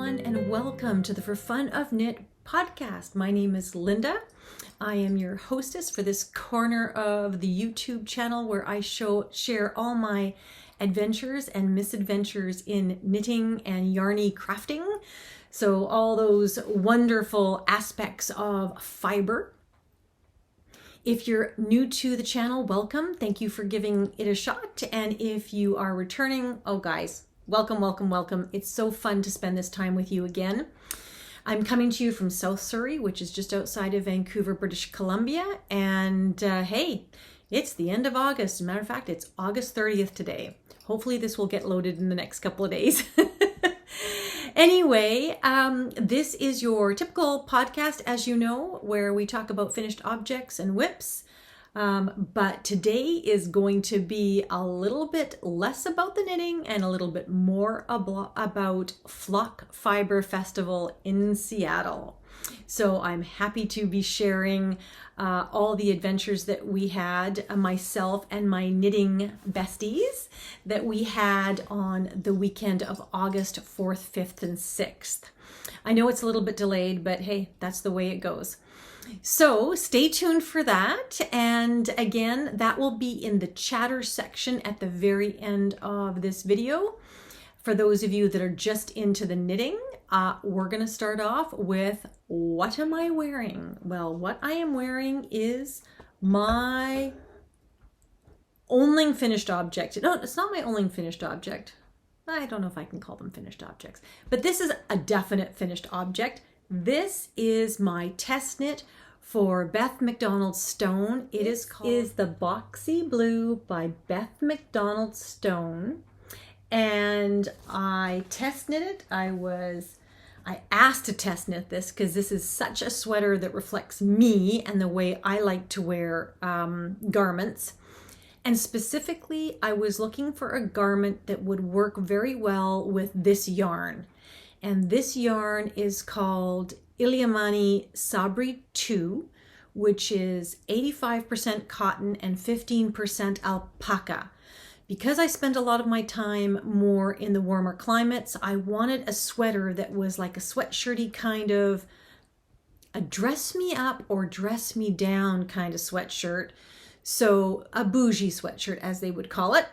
everyone, and welcome to the For Fun of Knit podcast. My name is Linda. I am your hostess for this corner of the YouTube channel where I share all my adventures and misadventures in knitting and yarny crafting. So all those wonderful aspects of fiber. If you're new to the channel, welcome. Thank you for giving it a shot. And if you are returning, oh guys, welcome, welcome, welcome. It's so fun to spend this time with you again. I'm coming to you from South Surrey, which is just outside of Vancouver, British Columbia. And hey, it's the end of August. As a matter of fact, it's August 30th today. Hopefully this will get loaded in the next couple of days. Anyway, this is your typical podcast, as you know, where we talk about finished objects and whips. But today is going to be a little bit less about the knitting and a little bit more about Flock Fibre Festival in Seattle. So I'm happy to be sharing all the adventures that we had, myself and my knitting besties, that we had on the weekend of August 4th, 5th, and 6th. I know it's a little bit delayed, but hey, that's the way it goes. So stay tuned for that. And again, that will be in the chatter section at the very end of this video. For those of you that are just into the knitting, we're going to start off with, what am I wearing? Well, what I am wearing is my only finished object. No, it's not my only finished object. I don't know if I can call them finished objects, but this is a definite finished object. This is my test knit for Beth MacDonald-Stone. It is the Boxy Blue by Beth MacDonald-Stone. And I test knit it. I asked to test knit this because this is such a sweater that reflects me and the way I like to wear garments. And specifically, I was looking for a garment that would work very well with this yarn. And this yarn is called Illyamani Sabri 2, which is 85% cotton and 15% alpaca. Because I spend a lot of my time more in the warmer climates, I wanted a sweater that was like a sweatshirty kind of a dress me up or dress me down kind of sweatshirt. So a bougie sweatshirt, as they would call it.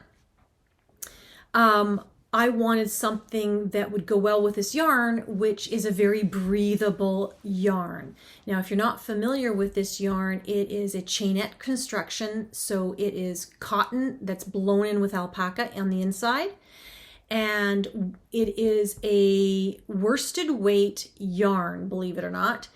I wanted something that would go well with this yarn, which is a very breathable yarn. Now, if you're not familiar with this yarn, it is a chainette construction. So it is cotton that's blown in with alpaca on the inside. And it is a worsted weight yarn, believe it or not.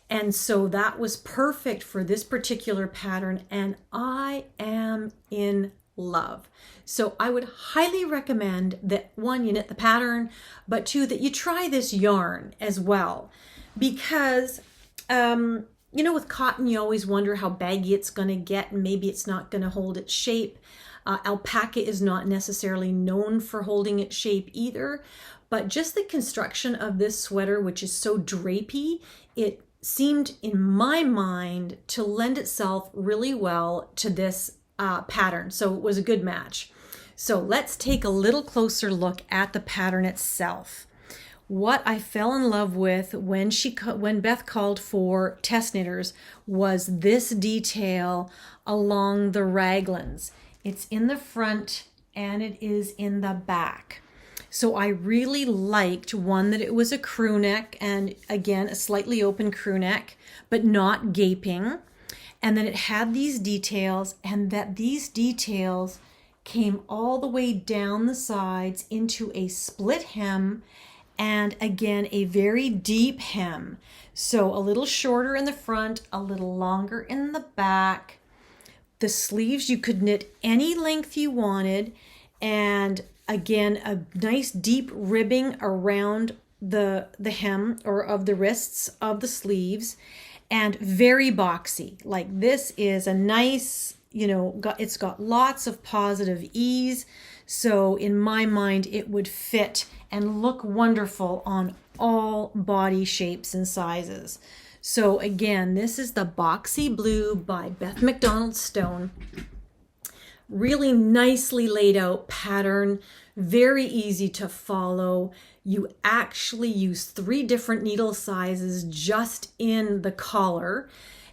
And so that was perfect for this particular pattern. And I am in love. So I would highly recommend that, one, you knit the pattern, but two, that you try this yarn as well. Because, you know, with cotton, you always wonder how baggy it's going to get, and maybe it's not going to hold its shape. Alpaca is not necessarily known for holding its shape either, but just the construction of this sweater, which is so drapey, it seemed in my mind to lend itself really well to this pattern. So it was a good match. So let's take a little closer look at the pattern itself. What I fell in love with when Beth called for test knitters was this detail along the raglans. It's in the front and it is in the back. So I really liked, one, that it was a crew neck, and again, a slightly open crew neck, but not gaping. And then it had these details, and that these details came all the way down the sides into a split hem, and again, a very deep hem. So a little shorter in the front, a little longer in the back. The sleeves, you could knit any length you wanted, and again, a nice deep ribbing around the hem or of the wrists of the sleeves. And very boxy. Like, this is a nice, you know, it's got lots of positive ease. So in my mind, it would fit and look wonderful on all body shapes and sizes. So again, this is the Boxy Blue by Beth MacDonald-Stone. Really nicely laid out pattern, very easy to follow. You actually use 3 different needle sizes just in the collar.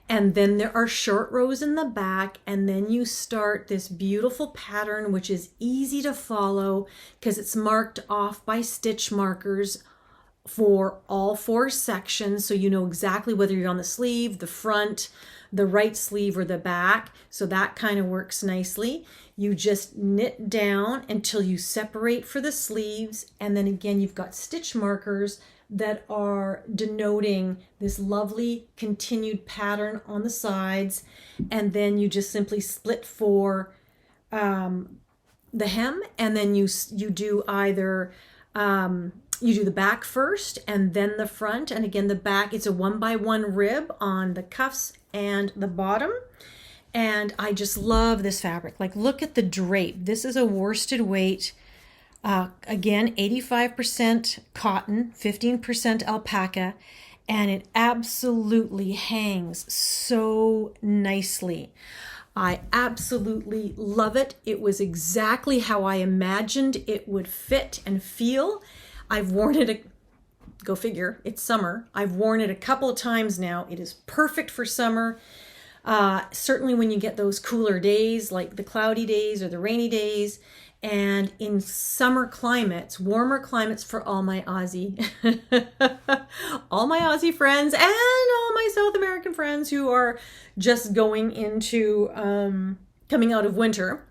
And then there are short rows in the back, and then you start this beautiful pattern, which is easy to follow because it's marked off by stitch markers for all 4 sections. So you know exactly whether you're on the sleeve, the front, the right sleeve, or the back. So that kind of works nicely. You just knit down until you separate for the sleeves. And then again, you've got stitch markers that are denoting this lovely continued pattern on the sides. And then you just simply split for the hem, and then you do either you do the back first and then the front. And again, the back, it's a 1x1 rib on the cuffs and the bottom. And I just love this fabric. Like, look at the drape. This is a worsted weight. Again, 85% cotton, 15% alpaca, and it absolutely hangs so nicely. I absolutely love it. It was exactly how I imagined it would fit and feel. I've worn it, go figure, it's summer. I've worn it a couple of times now. It is perfect for summer. Certainly when you get those cooler days, like the cloudy days or the rainy days. And in summer climates, warmer climates for all my Aussie, all my Aussie friends and all my South American friends who are just going into, coming out of winter.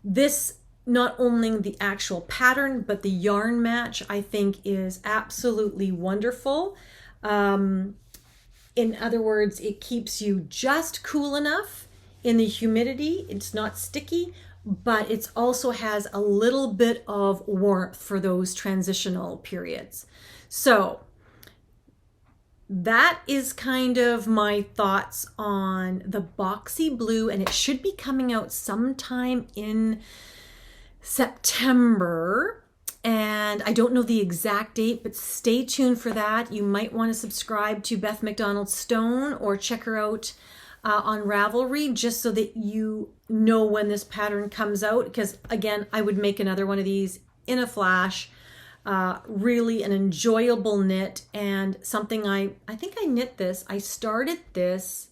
This, not only the actual pattern, but the yarn match, I think is absolutely wonderful. In other words, it keeps you just cool enough in the humidity. It's not sticky, but it also has a little bit of warmth for those transitional periods. So that is kind of my thoughts on the Boxy Blue, and it should be coming out sometime in September. And I don't know the exact date, but stay tuned for that. You might want to subscribe to Beth MacDonald-Stone or check her out on Ravelry, just so that you know when this pattern comes out. Because again, I would make another one of these in a flash. Really an enjoyable knit, and something I think I knit this. I started this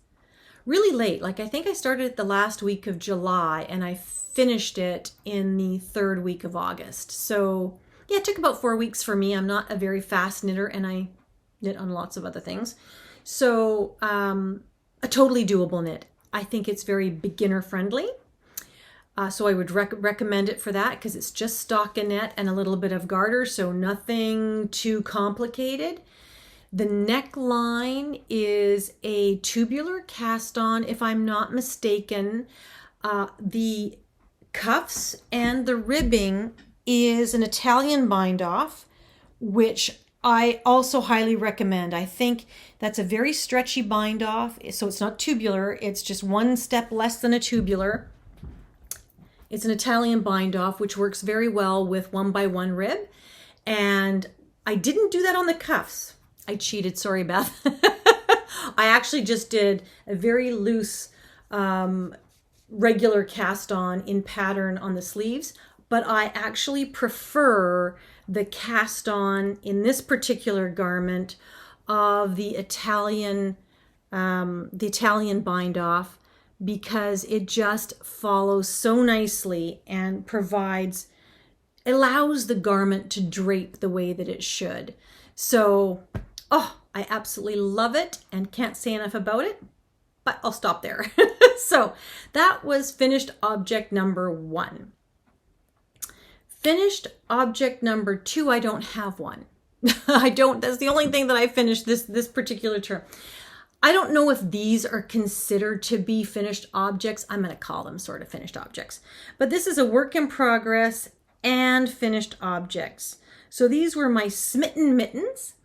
really late. Like, I think I started it the last week of July and I finished it in the 3rd week of August. So yeah, it took about 4 weeks for me. I'm not a very fast knitter, and I knit on lots of other things. So a totally doable knit. I think it's very beginner friendly. So I would recommend it for that, because it's just stockinette and a little bit of garter, so nothing too complicated. The neckline is a tubular cast on, if I'm not mistaken. The cuffs and the ribbing is an Italian bind off, which I also highly recommend. I think that's a very stretchy bind off, so it's not tubular, it's just one step less than a tubular. It's an Italian bind off, which works very well with 1x1 rib. And I didn't do that on the cuffs. I cheated, sorry, Beth. I actually just did a very loose regular cast on in pattern on the sleeves, but I actually prefer the cast on in this particular garment of the Italian bind off, because it just follows so nicely and allows the garment to drape the way that it should. So, I absolutely love it and can't say enough about it, but I'll stop there. So that was finished object number 1. Finished object number 2, I don't have one. That's the only thing that I finished this particular term. I don't know if these are considered to be finished objects. I'm going to call them sort of finished objects. But this is a work in progress and finished objects. So these were my Smitten mittens.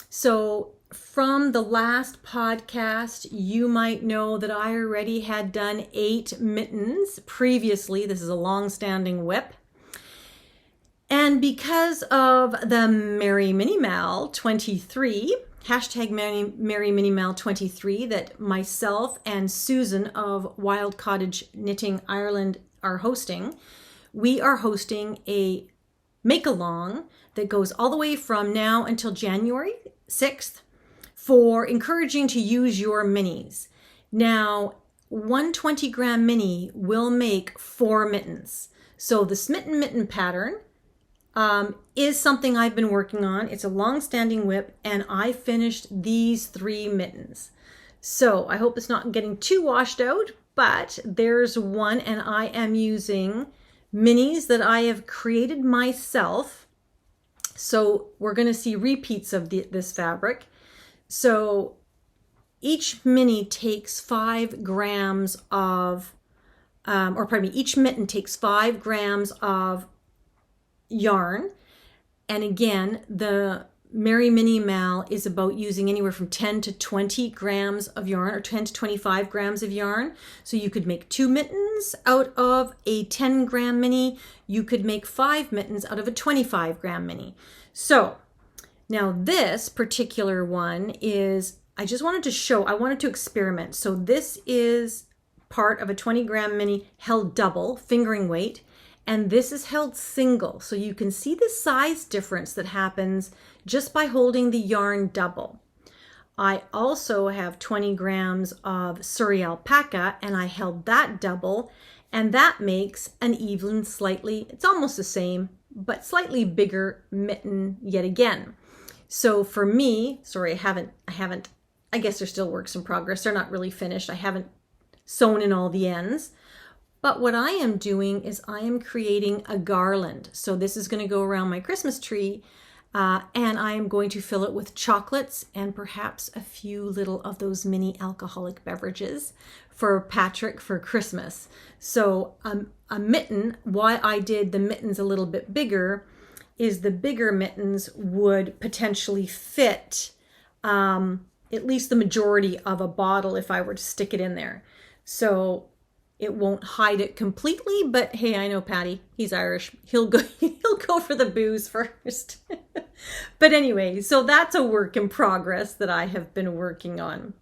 So from the last podcast, you might know that I already had done 8 mittens previously. This is a long-standing whip. And because of the MERRIMINIMAL 23, hashtag MERRIMINIMAL 23, that myself and Susan of Wild Cottage Knitting Ireland are hosting, we are hosting a make-along that goes all the way from now until January 6th for encouraging to use your minis. Now, one 20-gram mini will make 4 mittens. So the Smitten mitten pattern is something I've been working on. It's a long-standing whip, and I finished these 3 mittens. So I hope it's not getting too washed out, but there's one, and I am using minis that I have created myself. So we're going to see repeats of this fabric. So each mini takes 5 grams of, each mitten takes 5 grams of yarn. And again, the MERRIMINIMAL is about using anywhere from 10 to 20 grams of yarn, or 10 to 25 grams of yarn. So you could make 2 mittens out of a 10-gram mini. You could make 5 mittens out of a 25-gram mini. So now this particular one is, I just wanted to show, I wanted to experiment. So this is part of a 20-gram mini held double, fingering weight, and this is held single. So you can see the size difference that happens just by holding the yarn double. I also have 20 grams of Surrey alpaca, and I held that double, and that makes an even slightly, it's almost the same, but slightly bigger mitten yet again. So for me, sorry, I guess they're still works in progress. They're not really finished. I haven't sewn in all the ends. But what I am doing is I am creating a garland. So this is going to go around my Christmas tree, and I am going to fill it with chocolates and perhaps a few little of those mini alcoholic beverages for Patrick for Christmas. So a mitten, why I did the mittens a little bit bigger is the bigger mittens would potentially fit at least the majority of a bottle if I were to stick it in there. So it won't hide it completely, but hey, I know Patty, he's Irish. He'll go for the booze first. But anyway, so that's a work in progress that I have been working on.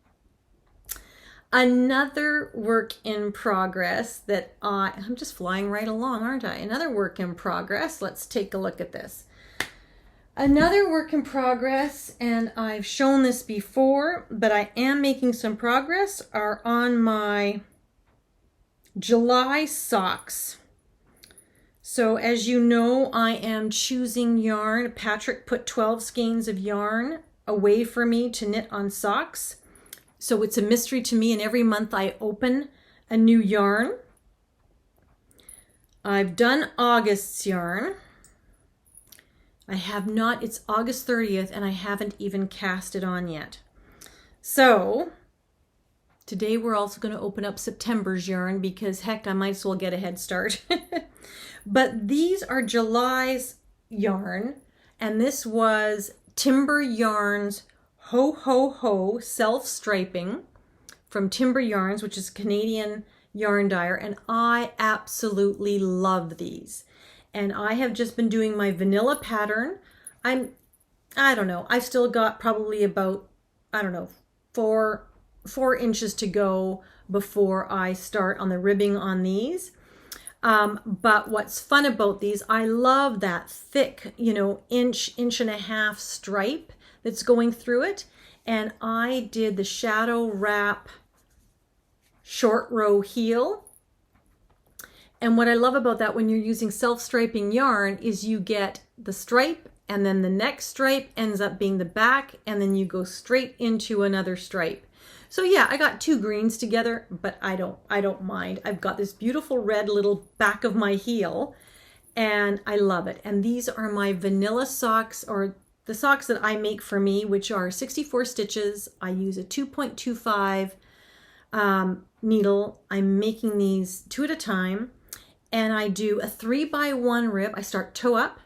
Another work in progress that I'm just flying right along, aren't I? Another work in progress. Let's take a look at this. Another work in progress, and I've shown this before, but I am making some progress, are on my July socks. So as you know, I am choosing yarn. Patrick put 12 skeins of yarn away for me to knit on socks. So it's a mystery to me, and every month I open a new yarn. I've done August's yarn. I have not, it's August 30th, and I haven't even cast it on yet. So today we're also going to open up September's yarn because heck, I might as well get a head start. But these are July's yarn, and this was Timber Yarns Ho Ho Ho self-striping from Timber Yarns, which is a Canadian yarn dyer, and I absolutely love these. And I have just been doing my vanilla pattern. I don't know, I've still got probably about, I don't know, four inches to go before I start on the ribbing on these. But what's fun about these, I love that thick, inch and a half stripe that's going through it. And I did the shadow wrap short row heel. And what I love about that when you're using self-striping yarn is you get the stripe, and then the next stripe ends up being the back, and then you go straight into another stripe. So yeah, I got 2 greens together, but I don't mind. I've got this beautiful red little back of my heel, and I love it. And these are my vanilla socks, or the socks that I make for me, which are 64 stitches. I use a 2.25 needle. I'm making these 2 at a time, and I do a 3x1 rib. I start toe up,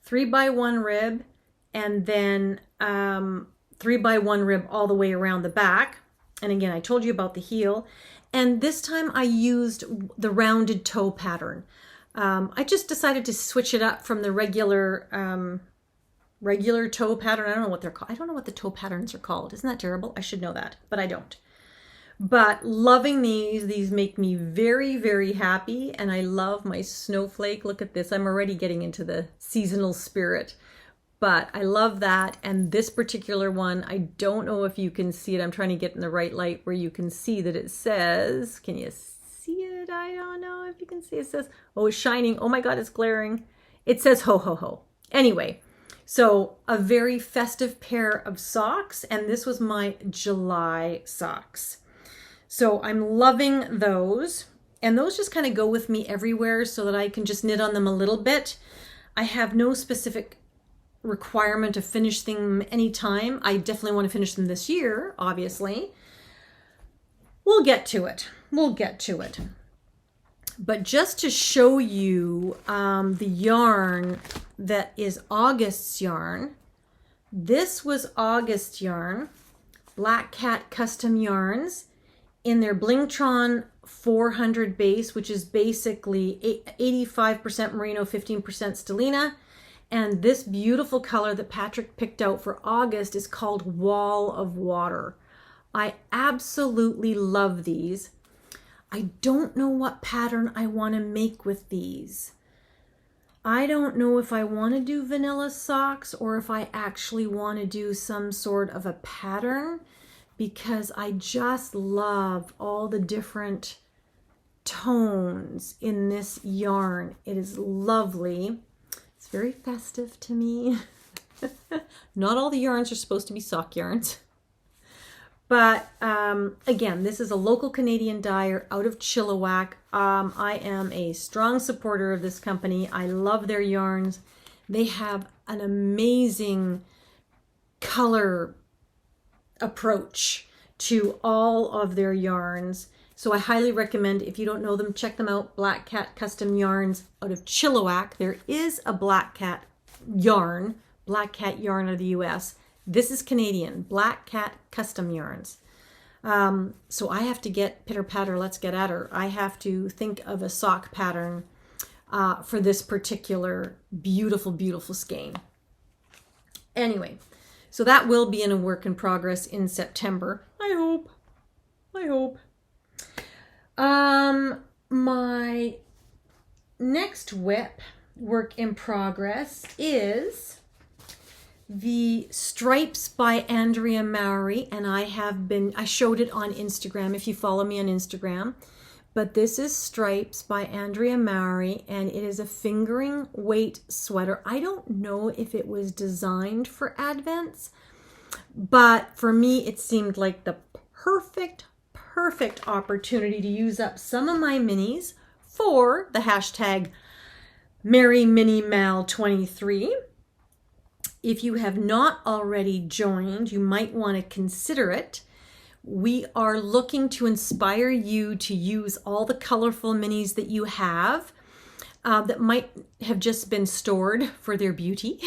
3x1 rib, and then 3x1 rib all the way around the back. And again, I told you about the heel. And this time I used the rounded toe pattern. I just decided to switch it up from the regular toe pattern. I don't know what they're called. I don't know what the toe patterns are called. Isn't that terrible? I should know that, but I don't. But loving these make me very, very happy. And I love my snowflake. Look at this. I'm already getting into the seasonal spirit. But I love that. And this particular one, I don't know if you can see it. I'm trying to get in the right light where you can see that it says, can you see it? I don't know if you can see. It says, oh, it's shining. Oh my God, it's glaring. It says ho, ho, ho. Anyway, so a very festive pair of socks. And this was my July socks. So I'm loving those. And those just kind of go with me everywhere so that I can just knit on them a little bit. I have no specific requirement to finish them anytime. I definitely want to finish them this year, obviously. We'll get to it. We'll get to it. But just to show you the yarn that is August's yarn, this was August yarn, Black Cat Custom Yarns, in their Blingtron 400 base, which is basically 85% merino, 15% stellina. And this beautiful color that Patrick picked out for August is called Wall of Water. I absolutely love these. I don't know what pattern I want to make with these. I don't know if I want to do vanilla socks or if I actually want to do some sort of a pattern, because I just love all the different tones in this yarn. It is lovely. It's very festive to me. Not all the yarns are supposed to be sock yarns. But again, this is a local Canadian dyer out of Chilliwack. I am a strong supporter of this company. I love their yarns. They have an amazing color approach to all of their yarns. So I highly recommend, if you don't know them, check them out. Black Cat Custom Yarns out of Chilliwack. There is a Black Cat yarn out of the US. This is Canadian, Black Cat Custom Yarns. So I have to get pitter patter, let's get at her. I have to think of a sock pattern for this particular beautiful, beautiful skein. Anyway, so that will be in a work in progress in September. I hope. My next WIP work in progress is the Stripes by Andrea Mowry, and I showed it on Instagram if you follow me on Instagram. But this is Stripes by Andrea Mowry, and it is a fingering weight sweater. I don't know if it was designed for Advents, but for me it seemed like the perfect opportunity to use up some of my minis for the hashtag MERRIMINIMAL23. If you have not already joined, you might want to consider it. We are looking to inspire you to use all the colorful minis that you have that might have just been stored for their beauty,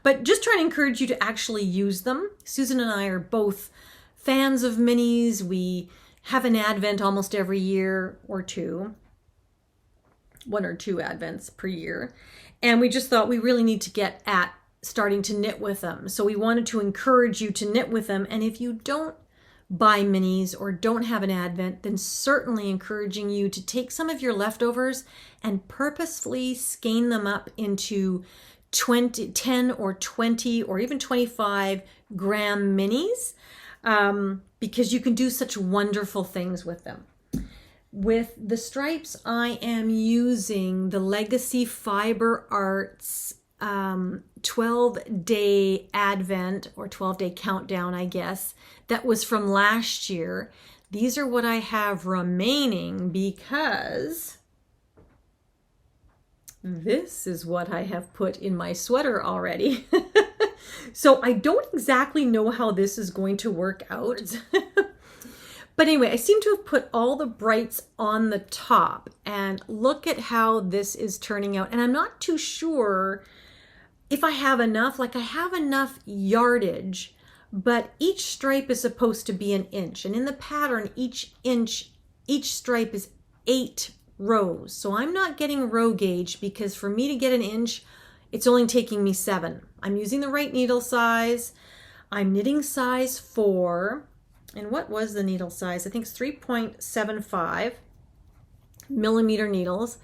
but just trying to encourage you to actually use them. Susan and I are both fans of minis. We have an Advent almost every year or two, 1 or 2 Advents per year. And we just thought we really need to get at starting to knit with them. So we wanted to encourage you to knit with them. And if you don't buy minis or don't have an Advent, then certainly encouraging you to take some of your leftovers and purposefully skein them up into 10 or 20 or even 25 gram minis. Because you can do such wonderful things with them. With the stripes, I am using the Legacy Fibre Arts 12-day Advent or 12-day countdown, I guess, that was from last year. These are what I have remaining because this is what I have put in my sweater already. So I don't exactly know how this is going to work out. But anyway, I seem to have put all the brights on the top, and look at how this is turning out. And I'm not too sure if I have enough. Like, I have enough yardage, but each stripe is supposed to be 1 inch. And in the pattern, each stripe is 8 rows. So I'm not getting row gauge, because for me to get 1 inch, it's only taking me 7. I'm using the right needle size. I'm knitting size 4. And what was the needle size? I think it's 3.75 millimeter needles.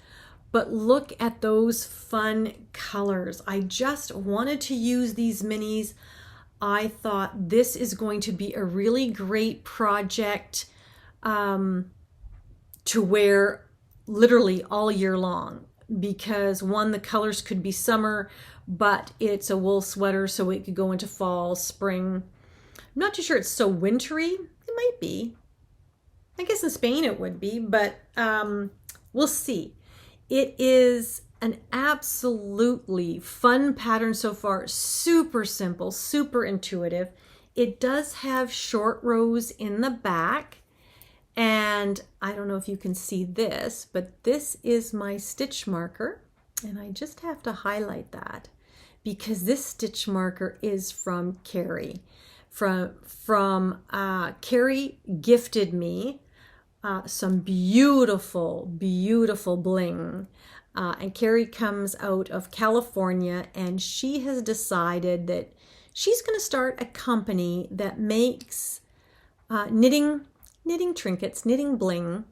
But look at those fun colors. I just wanted to use these minis. I thought this is going to be a really great project to wear literally all year long, because one, the colors could be summer, but it's a wool sweater, so it could go into fall, spring. I'm not too sure it's so wintry. It might be. I guess in Spain it would be, but we'll see. It is an absolutely fun pattern so far. Super simple, super intuitive. It does have short rows in the back. And I don't know if you can see this, but this is my stitch marker. And I just have to highlight that because this stitch marker is from Carrie. Carrie gifted me some beautiful, beautiful bling. And Carrie comes out of California, and she has decided that she's going to start a company that makes knitting trinkets, knitting bling,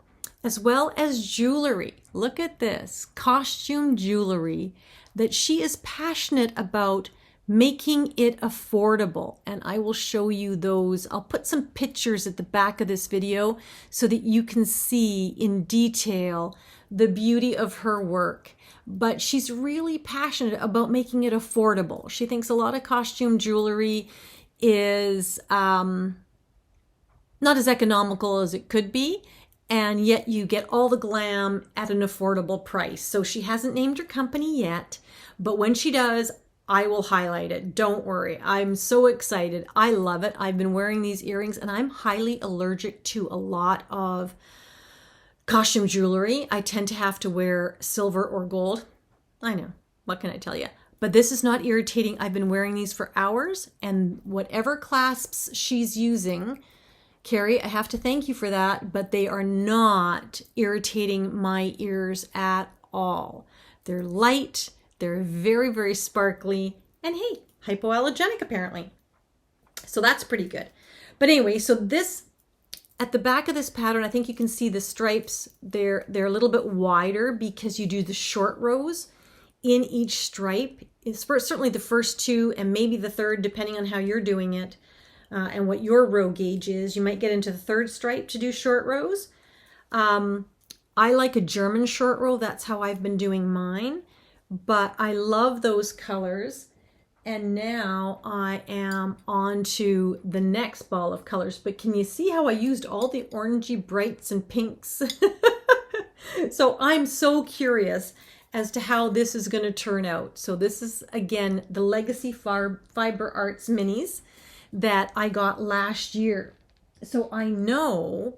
as well as jewelry. Look at this, costume jewelry that she is passionate about making it affordable. And I will show you those. I'll put some pictures at the back of this video so that you can see in detail the beauty of her work. But she's really passionate about making it affordable. She thinks a lot of costume jewelry is not as economical as it could be, and yet you get all the glam at an affordable price. So she hasn't named her company yet, but when she does, I will highlight it. Don't worry. I'm so excited. I love it. I've been wearing these earrings, and I'm highly allergic to a lot of costume jewelry. I tend to have to wear silver or gold. I know. What can I tell you? But this is not irritating. I've been wearing these for hours, and whatever clasps she's using, Carrie, I have to thank you for that, but they are not irritating my ears at all. They're light. They're very, very sparkly, and hey, hypoallergenic apparently. So that's pretty good. But anyway, so this, at the back of this pattern, I think you can see the stripes. They're a little bit wider because you do the short rows in each stripe. It's certainly the first two and maybe the third, depending on how you're doing it and what your row gauge is. You might get into the third stripe to do short rows. I like a German short row. That's how I've been doing mine. But I love those colors. And now I am on to the next ball of colors. But can you see how I used all the orangey brights and pinks? So I'm so curious as to how this is going to turn out. So this is, again, the Legacy Fibre Arts minis that I got last year. So I know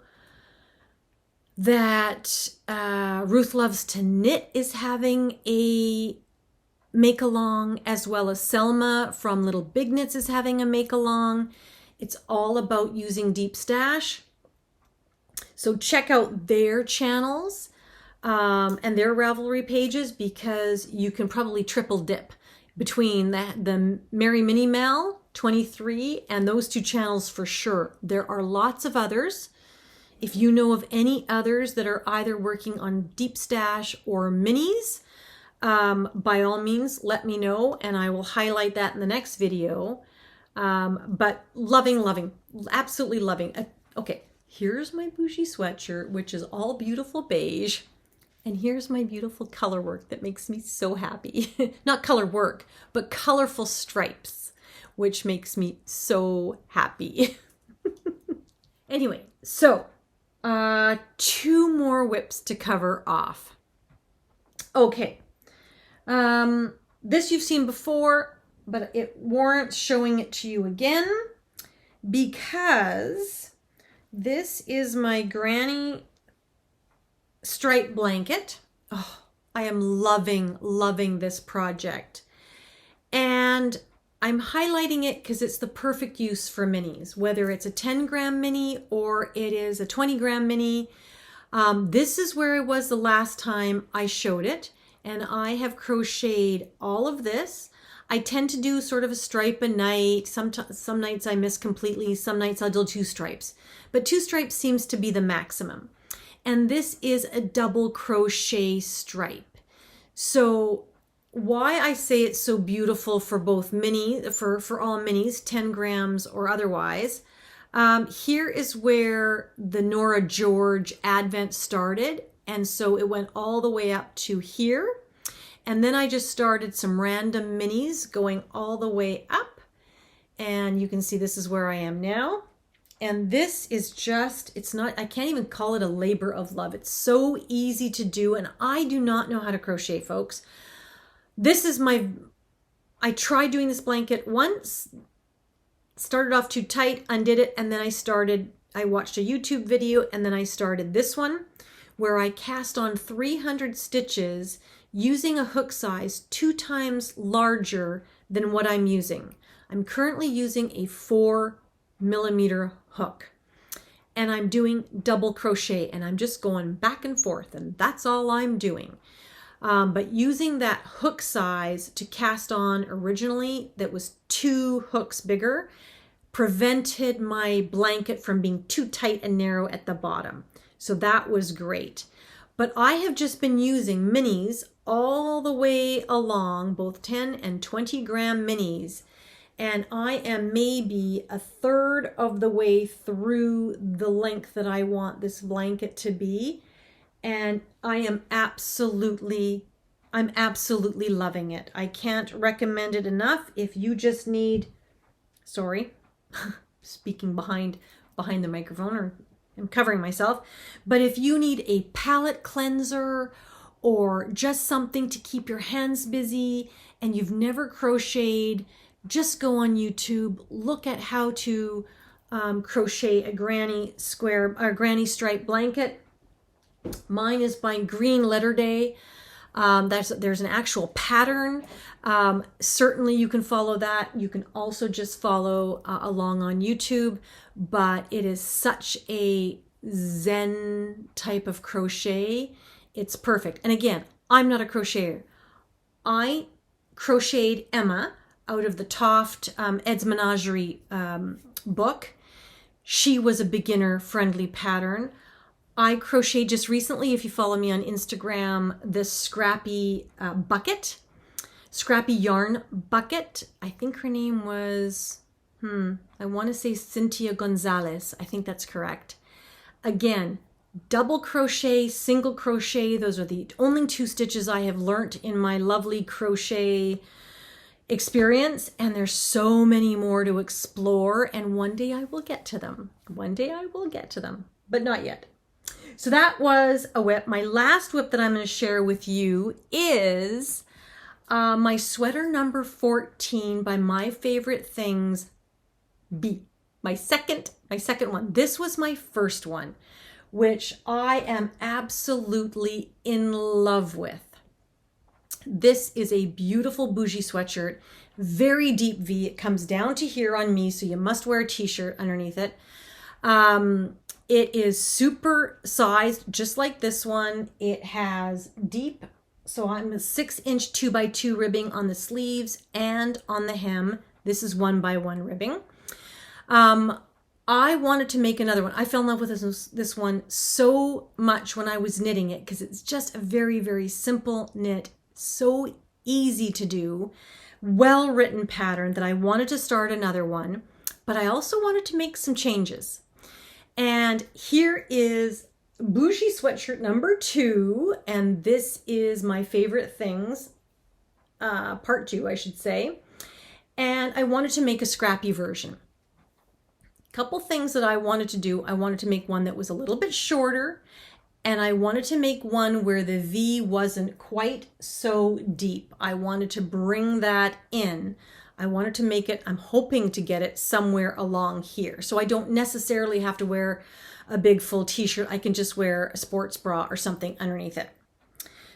that Ruth Loves to Knit is having a make-along, as well as Selma from Little Big Knits is having a make-along. It's all about using Deep Stash. So check out their channels and their Ravelry pages, because you can probably triple dip between the MERRIMINIMAL 23 and those two channels for sure. There are lots of others. If you know of any others that are either working on Deep Stash or minis, by all means, let me know and I will highlight that in the next video. But loving, absolutely loving. Okay, here's my bougie sweatshirt, which is all beautiful beige. And here's my beautiful color work that makes me so happy. Not color work, but colorful stripes, which makes me so happy. Anyway, so two more whips to cover off. Okay. This you've seen before, but it warrants showing it to you again, because this is my granny stripe blanket. Oh, I am loving this project. And I'm highlighting it because it's the perfect use for minis, whether it's a 10-gram mini or it is a 20-gram mini. This is where I was the last time I showed it. And I have crocheted all of this. I tend to do sort of a stripe a night. Some nights I miss completely. Some nights I'll do 2 stripes. But 2 stripes seems to be the maximum. And this is a double crochet stripe. So why I say it's so beautiful for both for all minis, 10 grams or otherwise, here is where the Nora George Advent started. And so it went all the way up to here. And then I just started some random minis going all the way up. And you can see this is where I am now. And this is just, I can't even call it a labor of love. It's so easy to do. And I do not know how to crochet, folks. I tried doing this blanket once, started off too tight, undid it. And then I watched a YouTube video, and then I started this one where I cast on 300 stitches using a hook size 2 times larger than what I'm using. I'm currently using a 4mm hook, and I'm doing double crochet, and I'm just going back and forth, and that's all I'm doing. But using that hook size to cast on originally, that was 2 hooks bigger, prevented my blanket from being too tight and narrow at the bottom. So that was great. But I have just been using minis all the way along, both 10 and 20 gram minis. And I am maybe 1/3 of the way through the length that I want this blanket to be. And I'm absolutely loving it. I can't recommend it enough. If you just need, sorry, speaking behind the microphone, or I'm covering myself, but if you need a palette cleanser or just something to keep your hands busy and you've never crocheted, just go on YouTube, look at how to crochet a granny stripe blanket. Mine is by Green Letter Day. There's an actual pattern. Certainly you can follow that. You can also just follow along on YouTube, but it is such a zen type of crochet. It's perfect. And again, I'm not a crocheter. I crocheted Emma out of the Toft Ed's Menagerie book. She was a beginner friendly pattern. I crocheted just recently, if you follow me on Instagram, this scrappy yarn bucket. I think her name was, I want to say Cynthia Gonzalez. I think that's correct. Again, double crochet, single crochet. Those are the only 2 stitches I have learnt in my lovely crochet experience. And there's so many more to explore. And one day I will get to them. But not yet. So that was a WIP. My last WIP that I'm going to share with you is my sweater number 14 by My Favorite Things B. My second one. This was my first one, which I am absolutely in love with. This is a beautiful bougie sweatshirt, very deep V. It comes down to here on me, so you must wear a t-shirt underneath it. It is super sized, just like this one. It has deep, so I'm a 6-inch 2x2 ribbing on the sleeves and on the hem. This is 1x1 ribbing. I wanted to make another one. I fell in love with this one so much when I was knitting it, because it's just a very, very simple knit, so easy to do, well-written pattern that I wanted to start another one, but I also wanted to make some changes. And here is bougie sweatshirt number 2, and this is My Favorite Things, part 2, I should say. And I wanted to make a scrappy version. Couple things that I wanted to do. I wanted to make one that was a little bit shorter, and I wanted to make one where the V wasn't quite so deep. I wanted to bring that in. I wanted to make it, I'm hoping to get it somewhere along here. So I don't necessarily have to wear a big full t-shirt. I can just wear a sports bra or something underneath it.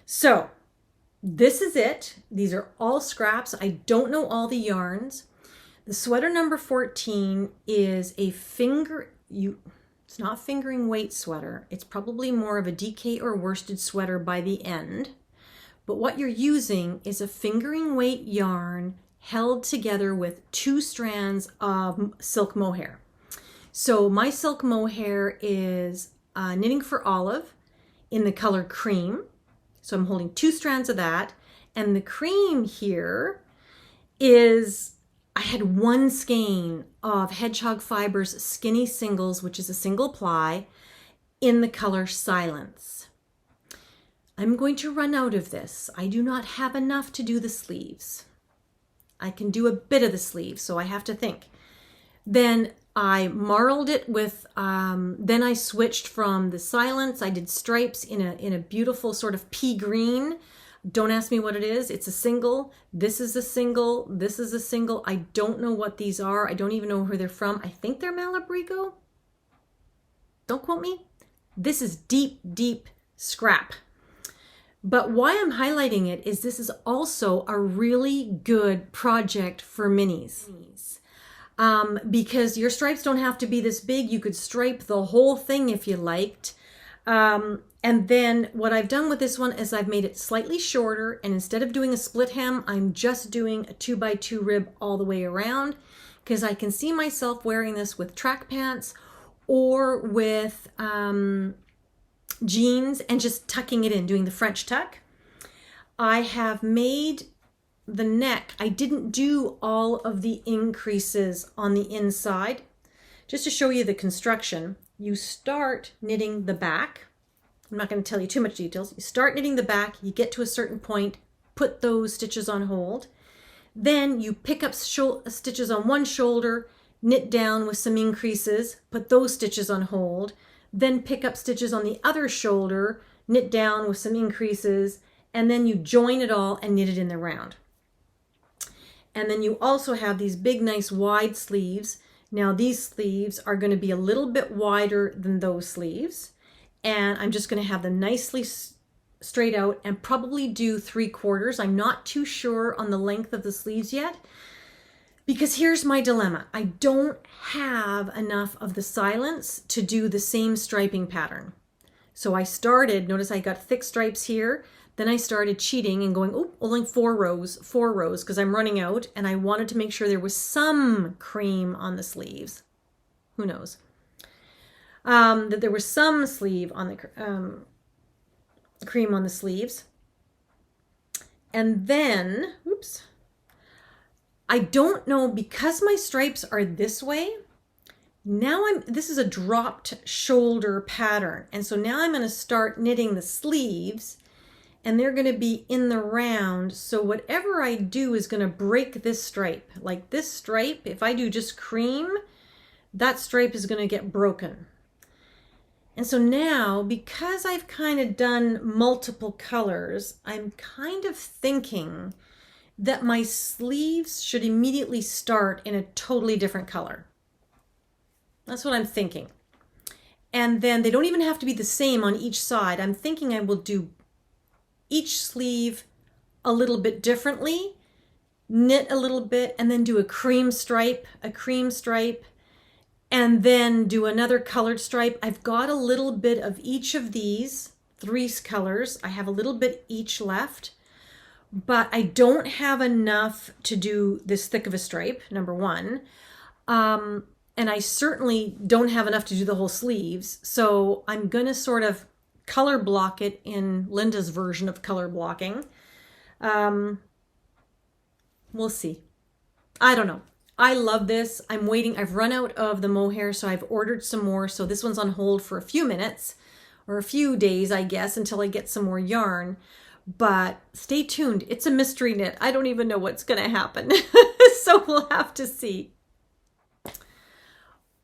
So this is it. These are all scraps. I don't know all the yarns. The sweater number 14 is a it's not fingering weight sweater. It's probably more of a DK or worsted sweater by the end. But what you're using is a fingering weight yarn held together with 2 strands of silk mohair. So my silk mohair is Knitting for Olive in the color cream. So I'm holding 2 strands of that. And the cream here is, I had 1 skein of Hedgehog Fibers Skinny Singles, which is a single ply, in the color Silence. I'm going to run out of this. I do not have enough to do the sleeves. I can do a bit of the sleeves, so I have to think. Then I marled it with, then I switched from the Silence. I did stripes in a beautiful sort of pea green. Don't ask me what it is. It's a single. This is a single. This is a single. I don't know what these are. I don't even know where they're from. I think they're Malabrigo. Don't quote me. This is deep, deep scrap. But why I'm highlighting it is this is also a really good project for minis. Because your stripes don't have to be this big. You could stripe the whole thing if you liked. And then what I've done with this one is I've made it slightly shorter, and instead of doing a split hem, I'm just doing a 2x2 rib all the way around, because I can see myself wearing this with track pants or with jeans and just tucking it in, doing the French tuck. I have made the neck. I didn't do all of the increases on the inside. Just to show you the construction, you start knitting the back. I'm not going to tell you too much details. You start knitting the back, you get to a certain point, put those stitches on hold. Then you pick up stitches on one shoulder, knit down with some increases, put those stitches on hold, then pick up stitches on the other shoulder, knit down with some increases, and then you join it all and knit it in the round. And then you also have these big, nice wide sleeves. Now these sleeves are going to be a little bit wider than those sleeves. And I'm just going to have them nicely straight out and probably do 3/4. I'm not too sure on the length of the sleeves yet, because here's my dilemma. I don't have enough of the Silence to do the same striping pattern. So I started, notice I got thick stripes here. Then I started cheating and going, oh, only 4 rows, because I'm running out, and I wanted to make sure there was some cream on the sleeves. Who knows? That there was some sleeve on the cream on the sleeves. And then, oops, I don't know, because my stripes are this way, now this is a dropped shoulder pattern. And so now I'm going to start knitting the sleeves, and they're going to be in the round. So whatever I do is going to break this stripe. Like this stripe, if I do just cream, that stripe is going to get broken. And so now, because I've kind of done multiple colors, I'm kind of thinking that my sleeves should immediately start in a totally different color. That's what I'm thinking. And then they don't even have to be the same on each side. I'm thinking I will do each sleeve a little bit differently, knit a little bit, and then do a cream stripe, and then do another colored stripe. I've got a little bit of each of these 3 colors. I have a little bit each left, but I don't have enough to do this thick of a stripe, number 1. And I certainly don't have enough to do the whole sleeves. So I'm going to sort of color block it in Linda's version of color blocking. We'll see. I don't know. I love this. I'm waiting. I've run out of the mohair, so I've ordered some more. So this one's on hold for a few minutes or a few days, I guess, until I get some more yarn. But stay tuned. It's a mystery knit. I don't even know what's going to happen. So we'll have to see.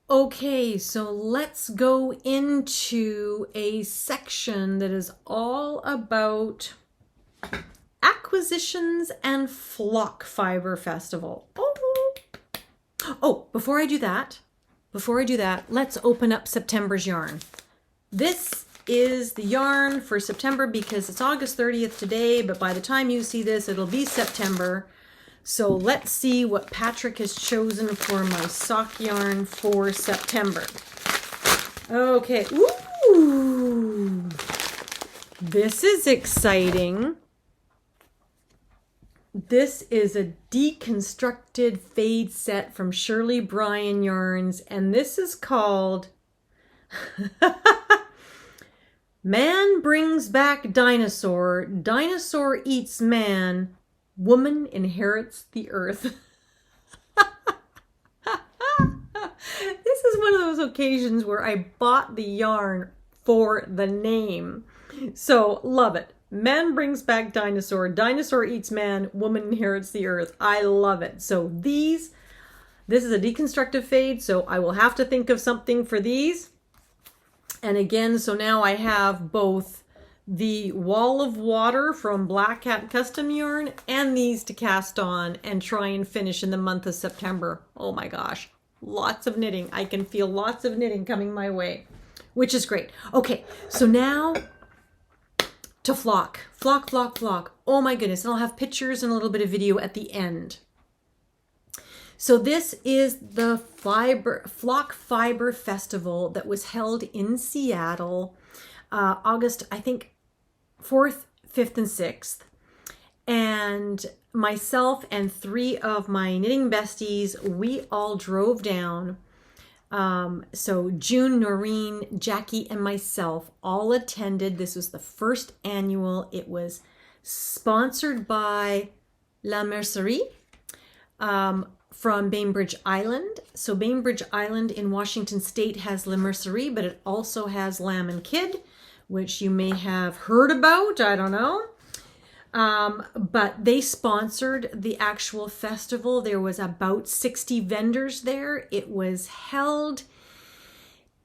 Okay, so let's go into a section that is all about Acquisitions and Flock Fibre Festival. Oh, before I do that, let's open up September's yarn. This is the yarn for September because it's August 30th today, but by the time you see this, it'll be September. So let's see what Patrick has chosen for my sock yarn for September. Okay, ooh, this is exciting. This is a deconstructed fade set from Shirley Bryan Yarns, and this is called Man Brings Back Dinosaur, Dinosaur Eats Man, Woman Inherits the Earth. This is one of those occasions where I bought the yarn for the name. So, love it. Man brings back dinosaur, dinosaur eats man, woman inherits the earth. I love it. So this is a deconstructive fade, so I will have to think of something for these. And again, so now I have both the Wall of Water from Black Cat Custom Yarn and these to cast on and try and finish in the month of September. Oh my gosh, lots of knitting. I can feel lots of knitting coming my way, which is great. Okay, so now to flock. Flock, flock, flock. Oh my goodness, and I'll have pictures and a little bit of video at the end. So this is the Flock Fibre Festival that was held in Seattle, August, I think, 4th, 5th, and 6th. And myself and 3 of my knitting besties, we all drove down. So June, Noreen, Jackie, and myself all attended. This was the first annual. It was sponsored by La Mercerie from Bainbridge Island. So Bainbridge Island in Washington State has La Mercerie, but it also has Lamb and Kid, which you may have heard about. I don't know. But they sponsored the actual festival. There was about 60 vendors there. It was held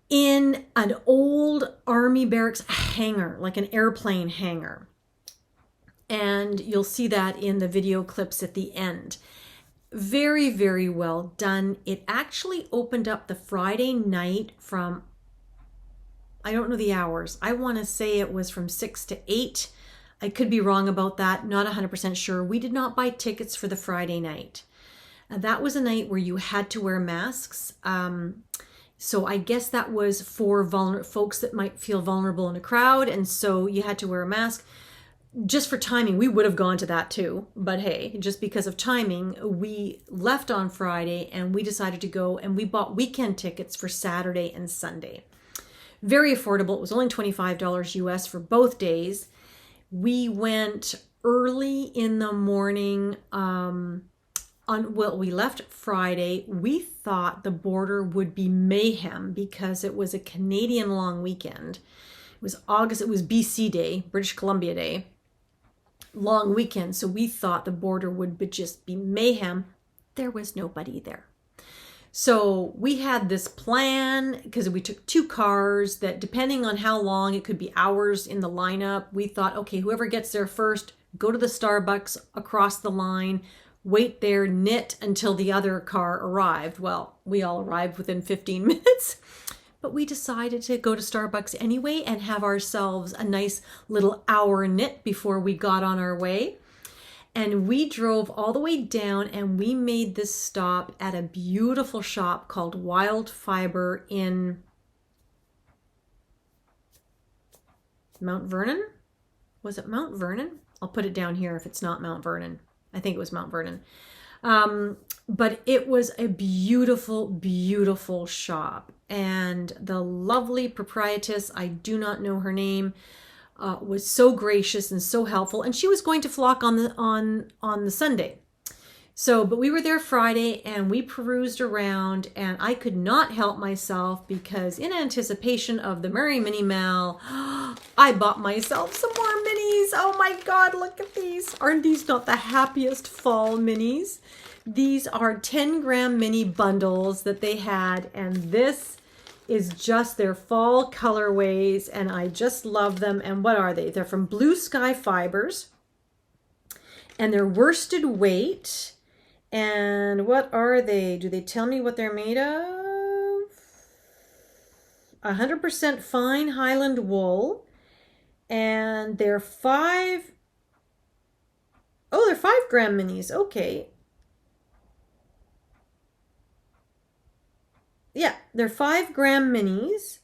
in an old army barracks hangar, like an airplane hangar. And you'll see that in the video clips at the end. Very, very well done. It actually opened up the Friday night from, I don't know the hours. I want to say it was from 6 to 8. I could be wrong about that, not 100% sure. We did not buy tickets for the Friday night. That was a night where you had to wear masks. So I guess that was for folks that might feel vulnerable in a crowd, and so you had to wear a mask. Just for timing, we would have gone to that too. But hey, just because of timing, we left on Friday and we decided to go, and we bought weekend tickets for Saturday and Sunday. Very affordable. It was only $25 US for both days. We went early in the morning. We left Friday. We thought the border would be mayhem because it was a Canadian long weekend. It was August. It was BC Day, British Columbia Day, long weekend. So we thought the border would just be mayhem. There was nobody there. So we had this plan because we took 2 cars that, depending on how long, it could be hours in the lineup. We thought, okay, whoever gets there first, go to the Starbucks across the line, wait there, knit until the other car arrived. Well, we all arrived within 15 minutes, but we decided to go to Starbucks anyway and have ourselves a nice little hour knit before we got on our way. And we drove all the way down and we made this stop at a beautiful shop called Wild Fibre in Mount Vernon. Was it Mount Vernon? I'll put it down here if it's not Mount Vernon. I think it was Mount Vernon. But it was a beautiful, beautiful shop. And the lovely proprietress, I do not know her name, was so gracious and so helpful, and she was going to flock on the Sunday. So, but we were there Friday and we perused around, and I could not help myself because in anticipation of the MERRIMINIMAL, I bought myself some more minis. Oh my God, look at these. Aren't these not the happiest fall minis? These are 10-gram mini bundles that they had, and this is just their fall colorways, and I just love them. And what are they? They're from Blue Sky Fibers, and they're worsted weight. And what are they? Do they tell me what they're made of? 100% fine Highland wool, and they're 5-gram minis. Okay. Yeah, they're 5-gram minis.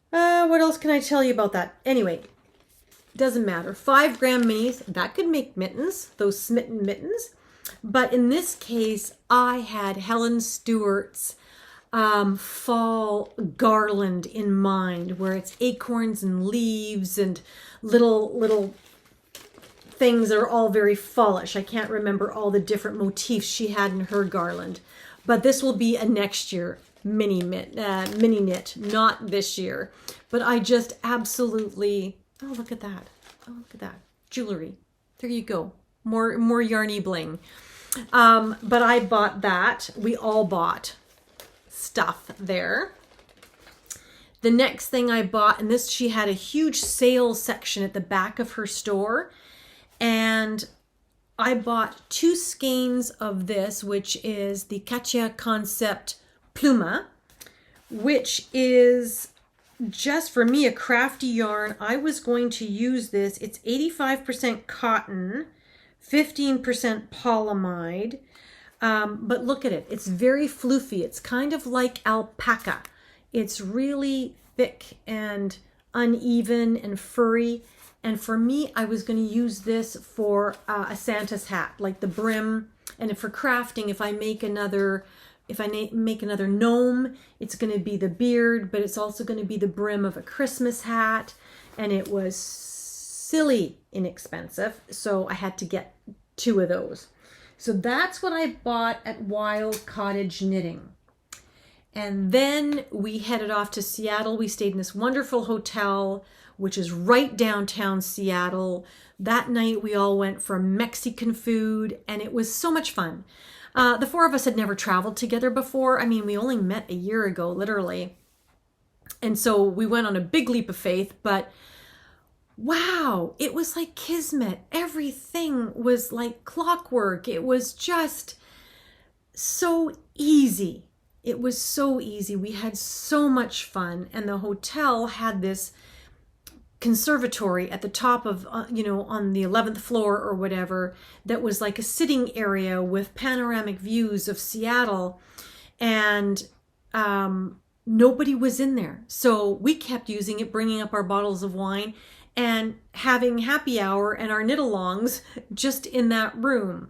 What else can I tell you about that? Anyway, doesn't matter. 5-gram minis, that could make mittens, those Smitten mittens. But in this case, I had Helen Stewart's fall garland in mind, where it's acorns and leaves and little things that are all very fallish. I can't remember all the different motifs she had in her garland, but this will be a next year mini knit, not this year. But I just absolutely, oh, look at that. Oh, look at that. Jewelry. There you go. More yarny bling. But I bought that. We all bought stuff there. The next thing I bought, and this, she had a huge sales section at the back of her store, and I bought 2 skeins of this, which is the Katia Concept Pluma, which is just for me a crafty yarn. I was going to use this. It's 85% cotton, 15% polyamide. But look at it. It's very floofy. It's kind of like alpaca. It's really thick and uneven and furry. And for me, I was going to use this for a Santa's hat, like the brim. And for crafting, if I make another gnome, it's going to be the beard, but it's also going to be the brim of a Christmas hat. And it was silly inexpensive, so I had to get 2 of those. So that's what I bought at Wild Cottage Knitting. And then we headed off to Seattle. We stayed in this wonderful hotel, which is right downtown Seattle. That night we all went for Mexican food, and it was so much fun. The 4 of us had never traveled together before. I mean, we only met a year ago, literally. And so we went on a big leap of faith, but wow, it was like kismet. Everything was like clockwork. It was just so easy. It was so easy. We had so much fun. And the hotel had this conservatory at the top of, on the 11th floor or whatever, that was like a sitting area with panoramic views of Seattle. And nobody was in there. So we kept using it, bringing up our bottles of wine and having happy hour and our knit-alongs just in that room.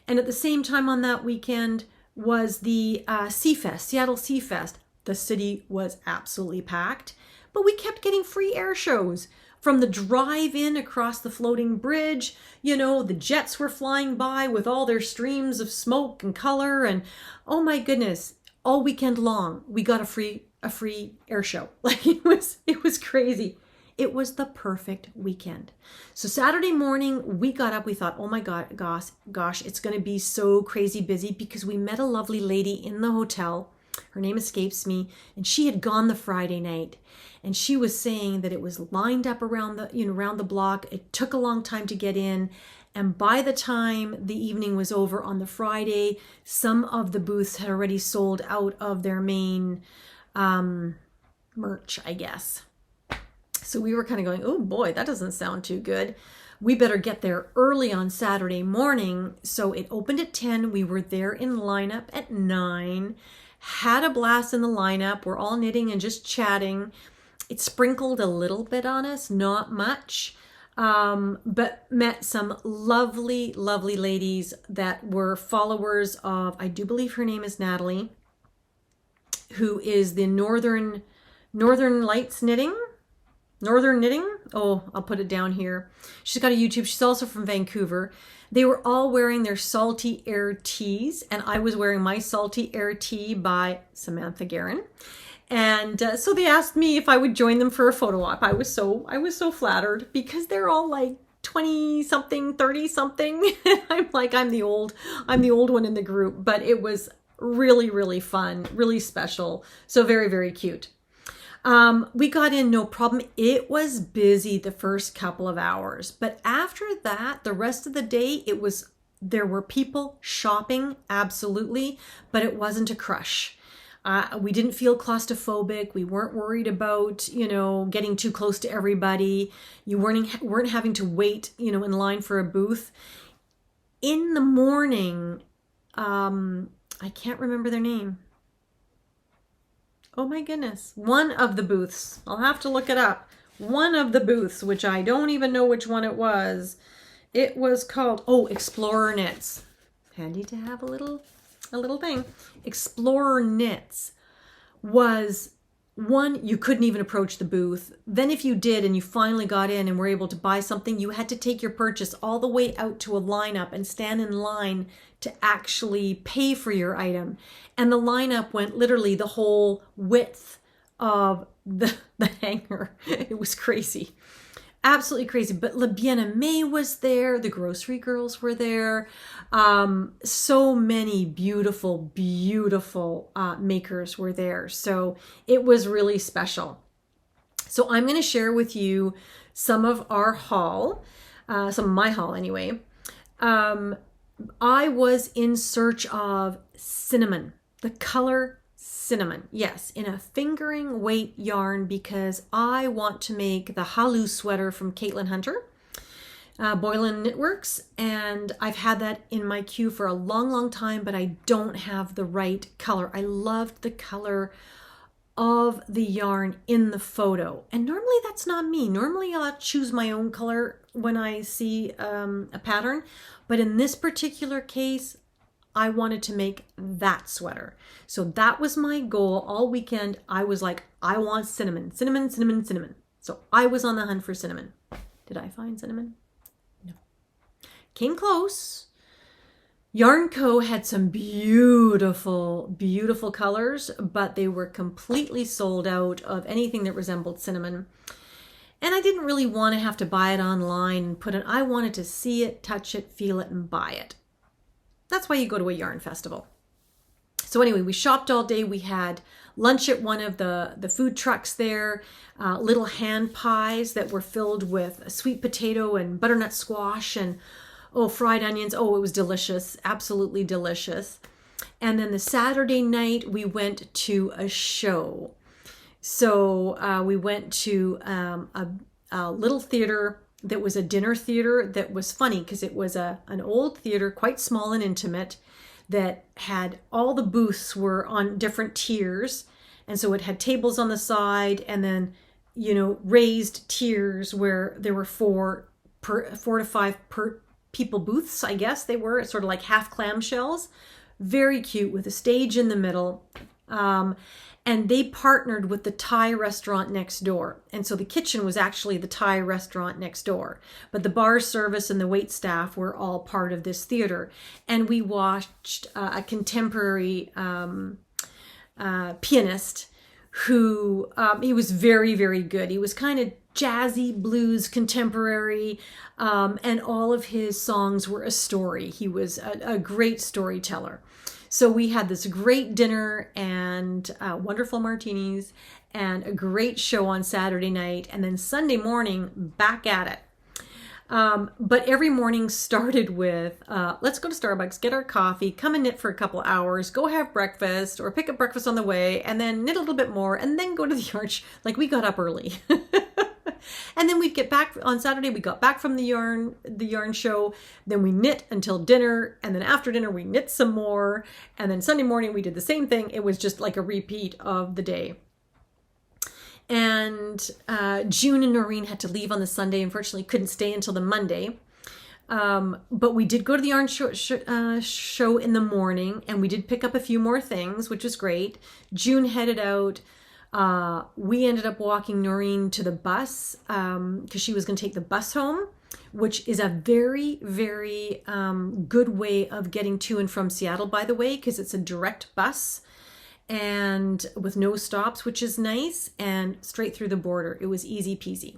And at the same time on that weekend was the Seattle Sea Fest. The city was absolutely packed, but we kept getting free air shows. From the drive-in across the floating bridge, the jets were flying by with all their streams of smoke and color, and oh my goodness, all weekend long we got a free air show. Like it was crazy. It was the perfect weekend. So Saturday morning we got up, we thought, oh my gosh, it's going to be so crazy busy, because we met a lovely lady in the hotel. Her name escapes me, and she had gone the Friday night, and she was saying that it was lined up around the block. It took a long time to get in, and by the time the evening was over on the Friday, some of the booths had already sold out of their main merch, I guess. So we were kind of going, oh boy, that doesn't sound too good. We better get there early on Saturday morning. So it opened at 10. We were there in lineup at 9. Had a blast in the lineup. We're all knitting and just chatting. It sprinkled a little bit on us, not much, but met some lovely, lovely ladies that were followers of, I do believe her name is Natalie, who is the Northern Lights Knitting. Northern Knitting. Oh, I'll put it down here. She's got a YouTube. She's also from Vancouver. They were all wearing their Salty Air tees, and I was wearing my Salty Air tee by Samantha Guerin. And so they asked me if I would join them for a photo op. I was so flattered, because they're all like 20 something, 30 something. I'm like, I'm the old one in the group, but it was really, really fun, really special. So very, very cute. We got in no problem. It was busy the first couple of hours, but after that, the rest of the day, there were people shopping, absolutely, but it wasn't a crush. We didn't feel claustrophobic. We weren't worried about, getting too close to everybody. You weren't having to wait, in line for a booth. In the morning, I can't remember their name. Oh my goodness. One of the booths, I'll have to look it up. one of the booths, which I don't even know which one it was. It was called, Explorer Knits. Handy to have a little thing. Explorer Knits was one, you couldn't even approach the booth. Then if you did and you finally got in and were able to buy something, you had to take your purchase all the way out to a lineup and stand in line to actually pay for your item. And the lineup went literally the whole width of the hanger. It was crazy. Absolutely crazy. But Le Bien-Aimé was there. The grocery girls were there. So many beautiful, beautiful makers were there. So it was really special. So I'm going to share with you some of our haul, some of my haul anyway. I was in search of cinnamon, the color cinnamon. Yes, in a fingering weight yarn because I want to make the Halu sweater from Caitlin Hunter, Boylan Knitworks, and I've had that in my queue for a long, long time, but I don't have the right color. I loved the color of the yarn in the photo, and normally that's not me. Normally I'll choose my own color when I see a pattern, but in this particular case, I wanted to make that sweater. So that was my goal all weekend. I was like, I want cinnamon, cinnamon, cinnamon, cinnamon. So I was on the hunt for cinnamon. Did I find cinnamon? No. Came close. Yarn Co. had some beautiful, beautiful colors, but they were completely sold out of anything that resembled cinnamon. And I didn't really want to have to buy it online and put it, I wanted to see it, touch it, feel it, and buy it. That's why you go to a yarn festival. So anyway, we shopped all day. We had lunch at one of the food trucks there, little hand pies that were filled with sweet potato and butternut squash and fried onions. It was delicious, absolutely delicious. And then the Saturday night, we went to a show. So we went to a little theater that was a dinner theater that was funny because it was an old theater, quite small and intimate, that had all the booths were on different tiers. And so it had tables on the side and then, raised tiers where there were 4 to 5 per people booths, I guess they were, sort of like half clamshells. Very cute with a stage in the middle. And they partnered with the Thai restaurant next door. And so the kitchen was actually the Thai restaurant next door. But the bar service and the wait staff were all part of this theater. And we watched a contemporary pianist who, he was very, very good. He was kind of jazzy, blues, contemporary, and all of his songs were a story. He was a great storyteller. So we had this great dinner and wonderful martinis and a great show on Saturday night. And then Sunday morning, back at it. But every morning started with, let's go to Starbucks, get our coffee, come and knit for a couple hours, go have breakfast or pick up breakfast on the way, and then knit a little bit more, and then go to the arch. Like we got up early. And then we'd get back on Saturday. We got back from the yarn show. Then we knit until dinner. And then after dinner, we knit some more. And then Sunday morning, we did the same thing. It was just like a repeat of the day. And June and Noreen had to leave on the Sunday. Unfortunately, couldn't stay until the Monday. But we did go to the yarn show in the morning. And we did pick up a few more things, which was great. June headed out. We ended up walking Noreen to the bus because she was going to take the bus home, which is a very, very good way of getting to and from Seattle, by the way, because it's a direct bus and with no stops, which is nice, and straight through the border. It was easy peasy.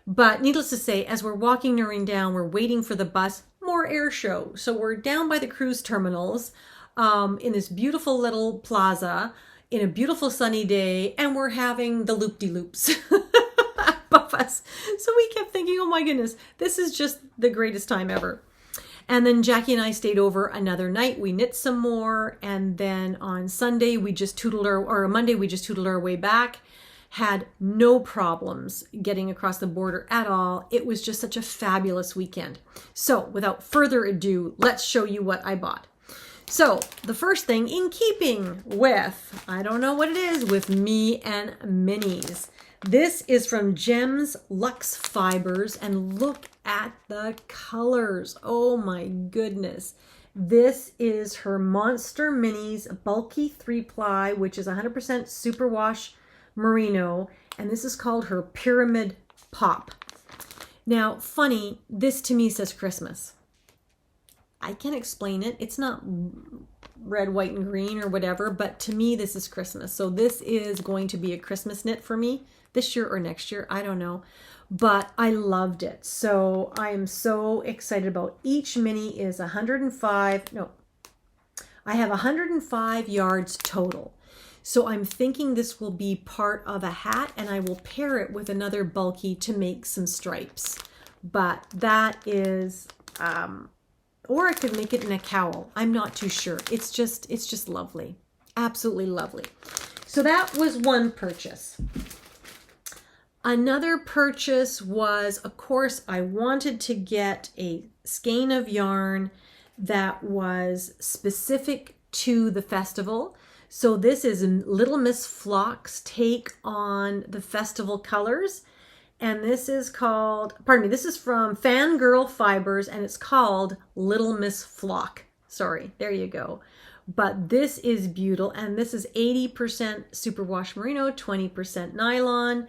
But needless to say, as we're walking Noreen down, we're waiting for the bus, more air show. So we're down by the cruise terminals in this beautiful little plaza, in a beautiful sunny day, and we're having the loop-de-loops above us. So we kept thinking, oh my goodness, this is just the greatest time ever. And then Jackie and I stayed over another night. We knit some more. And then on Sunday, we just tootled Monday, we just tootled our way back. Had no problems getting across the border at all. It was just such a fabulous weekend. So without further ado, let's show you what I bought. So the first thing, in keeping with, I don't know what it is, with me and minis. This is from Gems Luxe Fibers, and look at the colors. Oh my goodness. This is her Monster Minis Bulky 3-ply, which is 100% superwash merino, and this is called her Pyramid Pop. Now, funny, this to me says Christmas. I can't explain it. It's not red, white, and green or whatever, but to me, this is Christmas. So this is going to be a Christmas knit for me this year or next year. I don't know, but I loved it. So I am so excited about each mini is 105. No, I have 105 yards total. So I'm thinking this will be part of a hat, and I will pair it with another bulky to make some stripes. But that is, or I could make it in a cowl. I'm not too sure. It's just lovely. Absolutely lovely. So that was one purchase. Another purchase was, of course, I wanted to get a skein of yarn that was specific to the festival. So this is Little Miss Flock's take on the festival colors. And this is called, pardon me, this is from Fangirl Fibers, and it's called Little Miss Flock. Sorry, there you go. But this is beautiful, and this is 80% superwash merino, 20% nylon,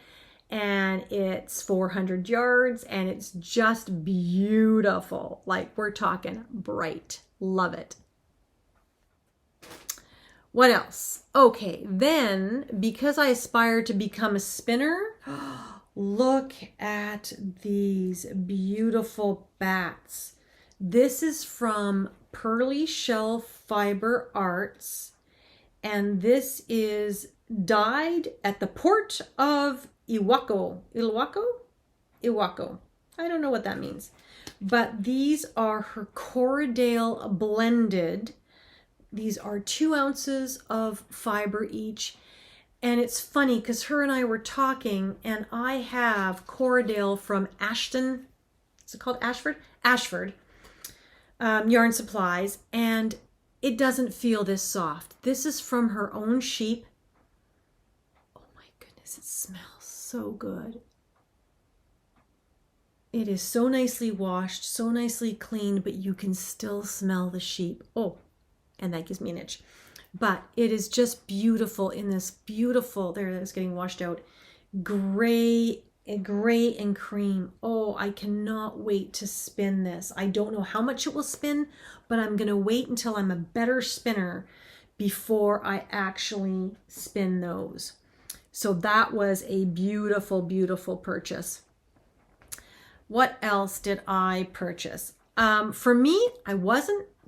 and it's 400 yards, and it's just beautiful. Like, we're talking bright. Love it. What else? Okay, then, because I aspire to become a spinner, look at these beautiful bats. This is from Pearly Shell Fibre Arts, and this is dyed at the port of Iwako. I don't know what that means. But these are her Corriedale blended. These are 2 ounces of fiber each. And it's funny because her and I were talking, and I have Corriedale from Ashton. Is it called Ashford? Ashford Yarn Supplies, and it doesn't feel this soft. This is from her own sheep. Oh my goodness, it smells so good. It is so nicely washed, so nicely cleaned, but you can still smell the sheep. Oh, and that gives me an itch. But it is just beautiful in this beautiful, there it is getting washed out, gray and cream. Oh, I cannot wait to spin this. I don't know how much it will spin, but I'm going to wait until I'm a better spinner before I actually spin those. So that was a beautiful, beautiful purchase. What else did I purchase? For me,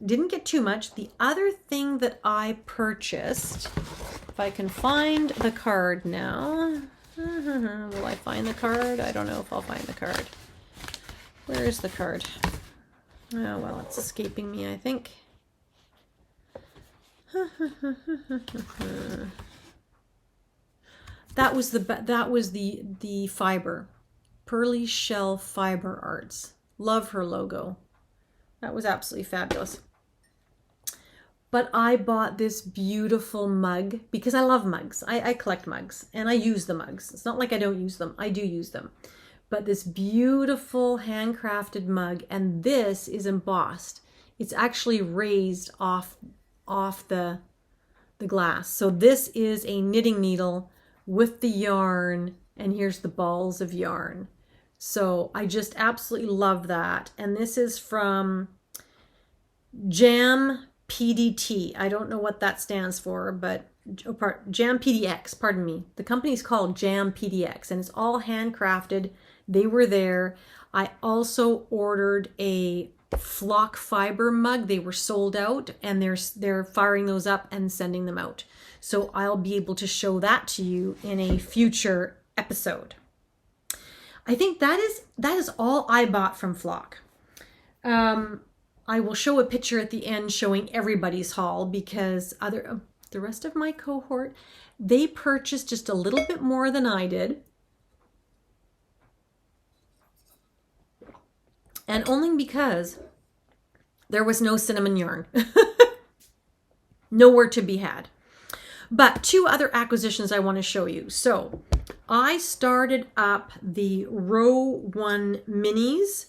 didn't get too much. The other thing that I purchased, if I can find the card now, will I find the card? I don't know if I'll find the card. Where is the card? Oh, well, it's escaping me, I think. That was the fiber. Pearly Shell Fibre Arts. Love her logo. That was absolutely fabulous. But I bought this beautiful mug because I love mugs. I collect mugs and I use the mugs. It's not like I don't use them. I do use them. But this beautiful handcrafted mug, and this is embossed. It's actually raised off the glass. So this is a knitting needle with the yarn, and here's the balls of yarn. So I just absolutely love that. And this is from Jam PDT. I don't know what that stands for, but Jam PDX, pardon me. The company's called Jam PDX, and it's all handcrafted. They were there. I also ordered a Flock Fibre mug. They were sold out, and they're firing those up and sending them out. So I'll be able to show that to you in a future episode. I think that is all I bought from Flock. I will show a picture at the end showing everybody's haul because the rest of my cohort, they purchased just a little bit more than I did. And only because there was no cinnamon yarn. nowhere to be had. But two other acquisitions I want to show you. So I started up the Row 1 minis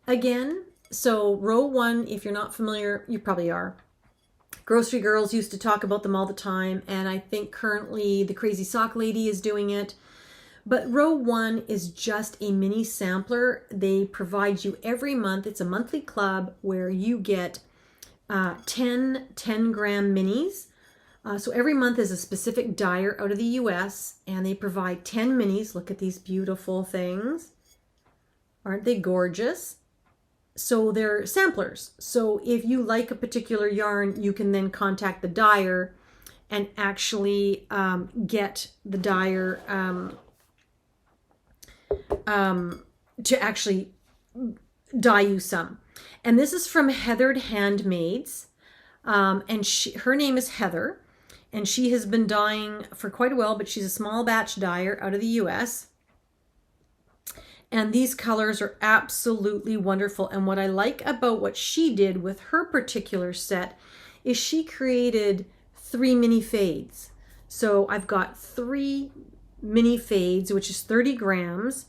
again. So Row 1, if you're not familiar, you probably are. Grocery Girls used to talk about them all the time, and I think currently the Crazy Sock Lady is doing it. But Row 1 is just a mini sampler. They provide you every month. It's a monthly club where you get 10 10-gram minis. So every month is a specific dyer out of the US, and they provide 10 minis. Look at these beautiful things. Aren't they gorgeous? So they're samplers. So if you like a particular yarn, you can then contact the dyer and actually get the dyer to actually dye you some. And this is from Heathered Handmaids. And her name is Heather. And she has been dyeing for quite a while, but she's a small batch dyer out of the US. And these colors are absolutely wonderful. And what I like about what she did with her particular set is she created 3 mini fades. So I've got 3 mini fades, which is 30 grams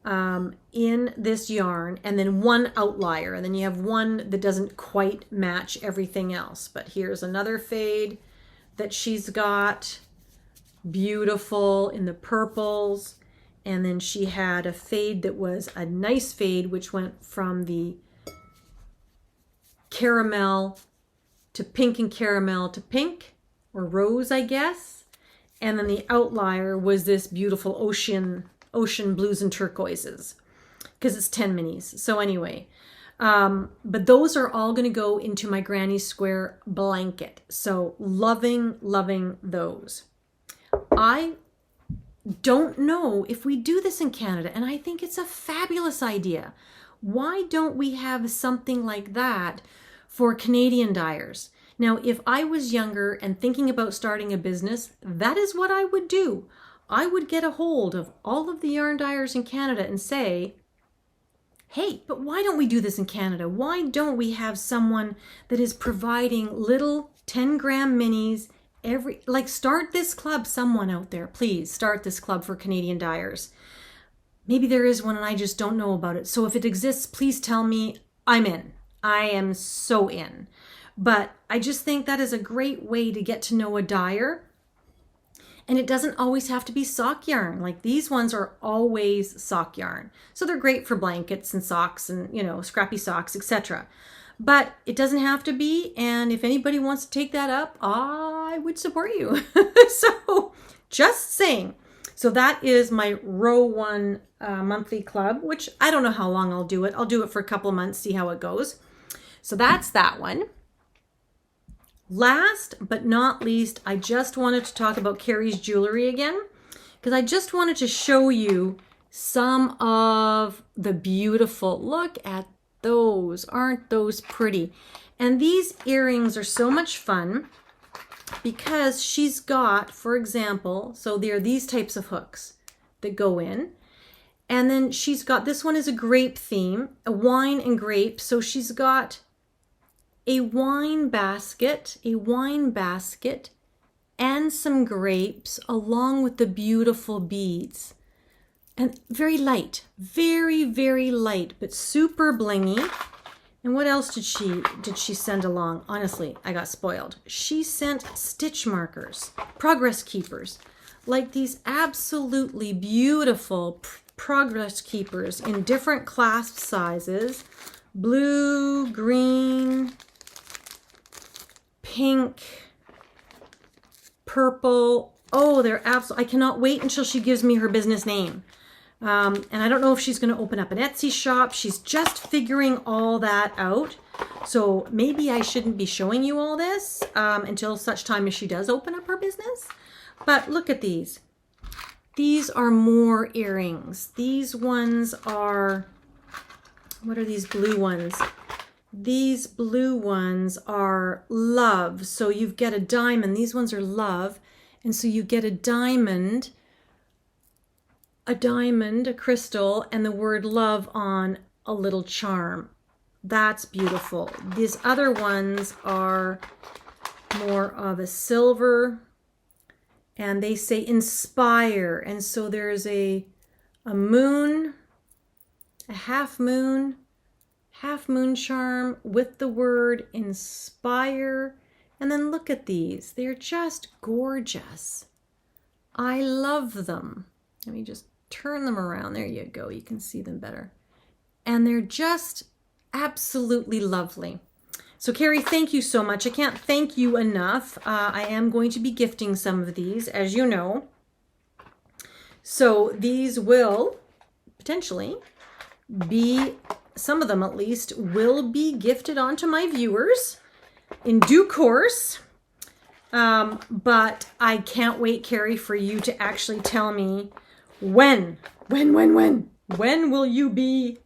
in this yarn, and then 1 outlier. And then you have one that doesn't quite match everything else. But here's another fade that she's got, beautiful in the purples. And then she had a fade that was a nice fade, which went from the caramel to pink and caramel to pink, or rose, I guess. And then the outlier was this beautiful ocean blues and turquoises, because it's 10 minis. So anyway, but those are all going to go into my Granny Square blanket. So loving those. I don't know if we do this in Canada, and I think it's a fabulous idea. Why don't we have something like that for Canadian dyers? Now, if I was younger and thinking about starting a business, that is what I would do. I would get a hold of all of the yarn dyers in Canada and say, hey, but why don't we do this in Canada? Why don't we have someone that is providing little 10-gram minis start this club, someone out there, please start this club for Canadian dyers. Maybe there is one and I just don't know about it. So if it exists, please tell me. I'm in. I am so in. But I just think that is a great way to get to know a dyer. And it doesn't always have to be sock yarn. Like these ones are always sock yarn. So they're great for blankets and socks and, scrappy socks, etc. But it doesn't have to be. And if anybody wants to take that up, I would support you. So just saying. So that is my Row 1 monthly club, which I don't know how long I'll do it. I'll do it for a couple of months, see how it goes. So that's that one. Last but not least, I just wanted to talk about Carrie's Jewelry again, because I just wanted to show you some of the beautiful, look at those, aren't those pretty? And these earrings are so much fun because she's got, for example, so there are these types of hooks that go in. And then she's got, this one is a grape theme, a wine and grape. So she's got a wine basket, and some grapes along with the beautiful beads. And very light, very, very light, but super blingy. And what else did she send along? Honestly, I got spoiled. She sent stitch markers, progress keepers, like these absolutely beautiful progress keepers in different clasp sizes, blue, green, pink, purple. Oh, they're absolutely, I cannot wait until she gives me her business name. And I don't know if she's going to open up an Etsy shop. She's just figuring all that out. So maybe I shouldn't be showing you all this until such time as she does open up her business. But look at these. These are more earrings. These ones are, what are these blue ones? These blue ones are love. So you've got a diamond. These ones are love. And so you get a diamond, a crystal, and the word love on a little charm. That's beautiful. These other ones are more of a silver, and they say inspire. And so there's a moon, a half moon charm with the word inspire. And then look at these. They're just gorgeous. I love them. Let me just turn them around. There you go. You can see them better. And they're just absolutely lovely. So Carrie, thank you so much. I can't thank you enough. I am going to be gifting some of these, as you know. So these will potentially be, some of them at least, will be gifted onto my viewers in due course. But I can't wait, Carrie, for you to actually tell me when will you be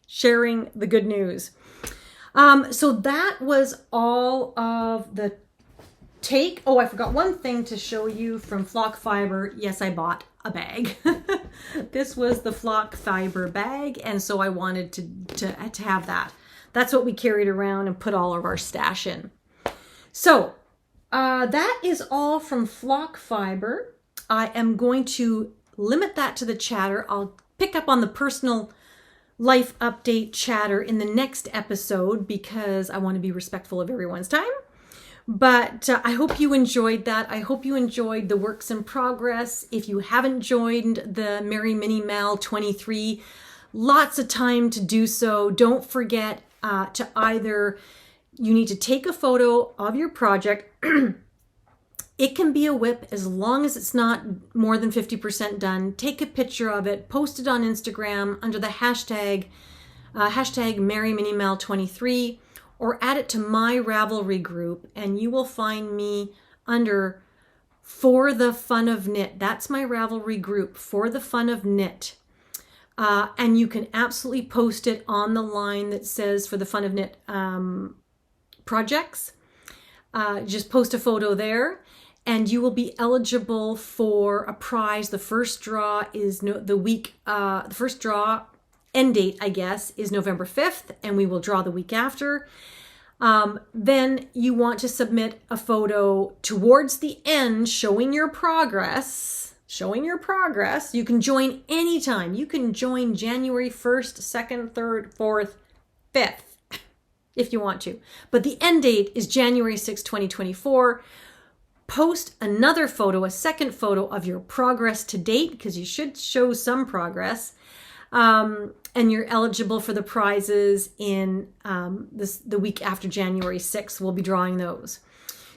sharing the good news? So that was all of the take. Oh, I forgot one thing to show you from Flock Fibre. Yes, I bought a bag. This was the Flock Fibre bag, and so I wanted to have that. That's what we carried around and put all of our stash in. So that is all from Flock Fibre. I am going to limit that to the chatter. I'll pick up on the personal life update chatter in the next episode because I want to be respectful of everyone's time. But I hope you enjoyed that. I hope you enjoyed the works in progress. If you haven't joined the MERRIMINIMAL 23, lots of time to do so. Don't forget to either, you need to take a photo of your project. It can be a WIP as long as it's not more than 50% done. Take a picture of it, post it on Instagram under the hashtag MERRIMINIMAL23, or add it to my Ravelry group, and you will find me under For the Fun of Knit. That's my Ravelry group, For the Fun of Knit. And you can absolutely post it on the line that says For the Fun of Knit projects. Just post a photo there, and you will be eligible for a prize. The first draw is the first draw end date, I guess, is November 5th, and we will draw the week after. Then you want to submit a photo towards the end showing your progress. You can join anytime. You can join January 1st, 2nd, 3rd, 4th, 5th, if you want to. But the end date is January 6, 2024. Post another photo, a second photo of your progress to date, because you should show some progress. And you're eligible for the prizes in the week after January 6th. We'll be drawing those.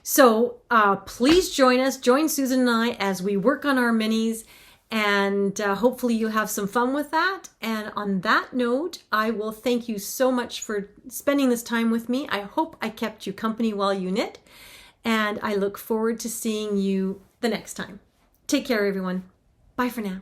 So please join us. Join Susan and I as we work on our minis. And hopefully you'll have some fun with that. And on that note, I will thank you so much for spending this time with me. I hope I kept you company while you knit. And I look forward to seeing you the next time. Take care, everyone. Bye for now.